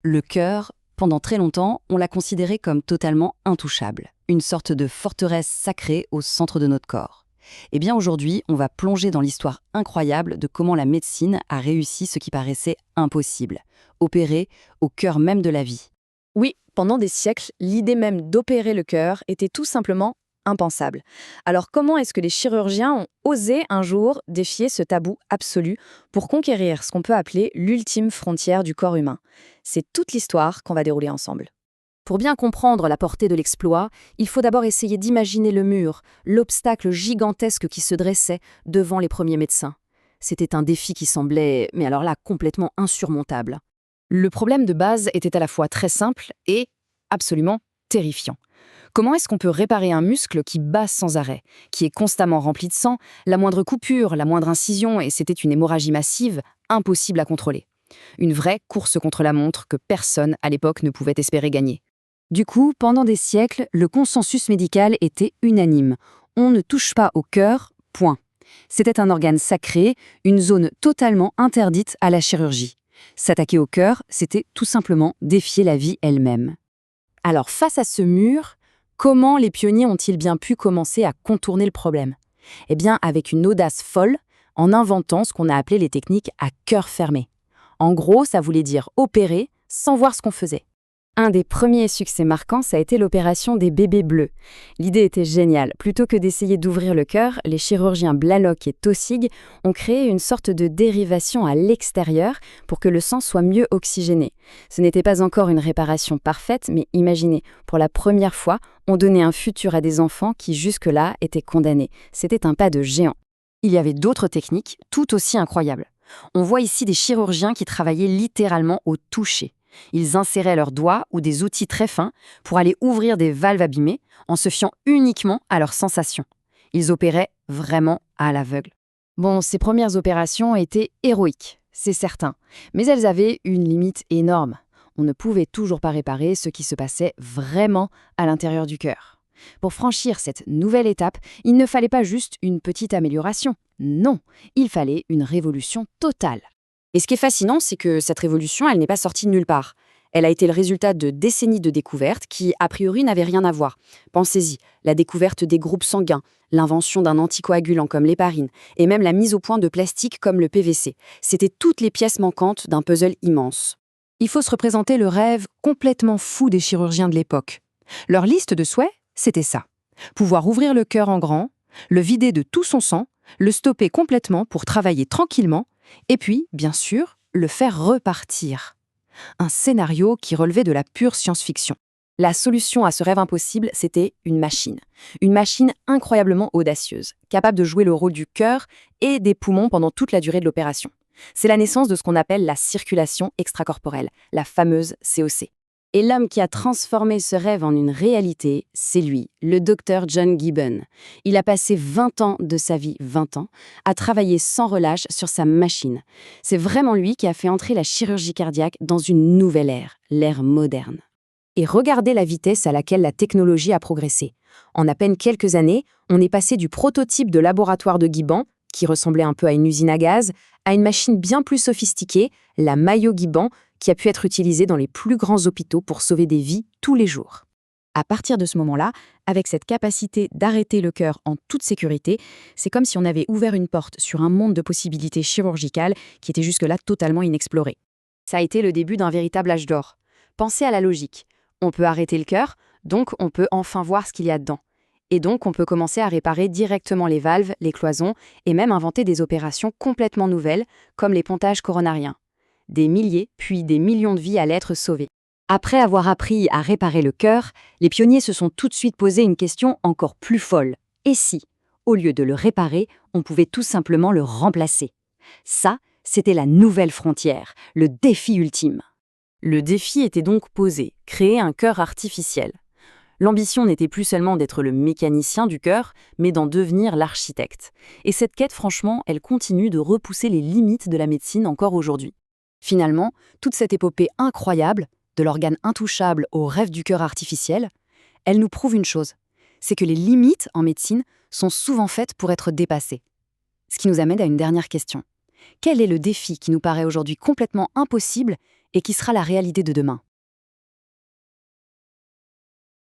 Le cœur, pendant très longtemps, on l'a considéré comme totalement intouchable, une sorte de forteresse sacrée au centre de notre corps. Eh bien aujourd'hui, on va plonger dans l'histoire incroyable de comment la médecine a réussi ce qui paraissait impossible, opérer au cœur même de la vie. Oui, pendant des siècles, l'idée même d'opérer le cœur était tout simplement impensable. Alors comment est-ce que les chirurgiens ont osé un jour défier ce tabou absolu pour conquérir ce qu'on peut appeler l'ultime frontière du corps humain? C'est toute l'histoire qu'on va dérouler ensemble. Pour bien comprendre la portée de l'exploit, il faut d'abord essayer d'imaginer le mur, l'obstacle gigantesque qui se dressait devant les premiers médecins. C'était un défi qui semblait, mais alors là, complètement insurmontable. Le problème de base était à la fois très simple et absolument terrifiant. Comment est-ce qu'on peut réparer un muscle qui bat sans arrêt, qui est constamment rempli de sang, la moindre coupure, la moindre incision, et c'était une hémorragie massive, impossible à contrôler. Une vraie course contre la montre que personne à l'époque ne pouvait espérer gagner. Du coup, pendant des siècles, le consensus médical était unanime. On ne touche pas au cœur, point. C'était un organe sacré, une zone totalement interdite à la chirurgie. S'attaquer au cœur, c'était tout simplement défier la vie elle-même. Alors face à ce mur, comment les pionniers ont-ils bien pu commencer à contourner le problème? Eh bien, avec une audace folle, en inventant ce qu'on a appelé les techniques à cœur fermé. En gros, ça voulait dire opérer sans voir ce qu'on faisait. Un des premiers succès marquants, ça a été l'opération des bébés bleus. L'idée était géniale. Plutôt que d'essayer d'ouvrir le cœur, les chirurgiens Blalock et Taussig ont créé une sorte de dérivation à l'extérieur pour que le sang soit mieux oxygéné. Ce n'était pas encore une réparation parfaite, mais imaginez, pour la première fois, on donnait un futur à des enfants qui jusque-là étaient condamnés. C'était un pas de géant. Il y avait d'autres techniques tout aussi incroyables. On voit ici des chirurgiens qui travaillaient littéralement au toucher. Ils inséraient leurs doigts ou des outils très fins pour aller ouvrir des valves abîmées en se fiant uniquement à leurs sensations. Ils opéraient vraiment à l'aveugle. Bon, ces premières opérations étaient héroïques, c'est certain, mais elles avaient une limite énorme. On ne pouvait toujours pas réparer ce qui se passait vraiment à l'intérieur du cœur. Pour franchir cette nouvelle étape, il ne fallait pas juste une petite amélioration. Non, il fallait une révolution totale. Et ce qui est fascinant, c'est que cette révolution, elle n'est pas sortie de nulle part. Elle a été le résultat de décennies de découvertes qui, a priori, n'avaient rien à voir. Pensez-y, la découverte des groupes sanguins, l'invention d'un anticoagulant comme l'héparine, et même la mise au point de plastiques comme le PVC. C'était toutes les pièces manquantes d'un puzzle immense. Il faut se représenter le rêve complètement fou des chirurgiens de l'époque. Leur liste de souhaits, c'était ça. Pouvoir ouvrir le cœur en grand, le vider de tout son sang, le stopper complètement pour travailler tranquillement, et puis, bien sûr, le faire repartir. Un scénario qui relevait de la pure science-fiction. La solution à ce rêve impossible, c'était une machine. Une machine incroyablement audacieuse, capable de jouer le rôle du cœur et des poumons pendant toute la durée de l'opération. C'est la naissance de ce qu'on appelle la circulation extracorporelle, la fameuse COC. Et l'homme qui a transformé ce rêve en une réalité, c'est lui, le docteur John Gibbon. Il a passé 20 ans de sa vie, 20 ans, à travailler sans relâche sur sa machine. C'est vraiment lui qui a fait entrer la chirurgie cardiaque dans une nouvelle ère, l'ère moderne. Et regardez la vitesse à laquelle la technologie a progressé. En à peine quelques années, on est passé du prototype de laboratoire de Gibbon, qui ressemblait un peu à une usine à gaz, à une machine bien plus sophistiquée, la Mayo Gibbon, qui a pu être utilisée dans les plus grands hôpitaux pour sauver des vies tous les jours. À partir de ce moment-là, avec cette capacité d'arrêter le cœur en toute sécurité, c'est comme si on avait ouvert une porte sur un monde de possibilités chirurgicales qui était jusque-là totalement inexploré. Ça a été le début d'un véritable âge d'or. Pensez à la logique. On peut arrêter le cœur, donc on peut enfin voir ce qu'il y a dedans. Et donc on peut commencer à réparer directement les valves, les cloisons, et même inventer des opérations complètement nouvelles, comme les pontages coronariens. Des milliers, puis des millions de vies allaient être sauvées. Après avoir appris à réparer le cœur, les pionniers se sont tout de suite posé une question encore plus folle. Et si, au lieu de le réparer, on pouvait tout simplement le remplacer? Ça, c'était la nouvelle frontière, le défi ultime. Le défi était donc posé, créer un cœur artificiel. L'ambition n'était plus seulement d'être le mécanicien du cœur, mais d'en devenir l'architecte. Et cette quête, franchement, elle continue de repousser les limites de la médecine encore aujourd'hui. Finalement, toute cette épopée incroyable, de l'organe intouchable au rêve du cœur artificiel, elle nous prouve une chose, c'est que les limites en médecine sont souvent faites pour être dépassées. Ce qui nous amène à une dernière question. Quel est le défi qui nous paraît aujourd'hui complètement impossible et qui sera la réalité de demain.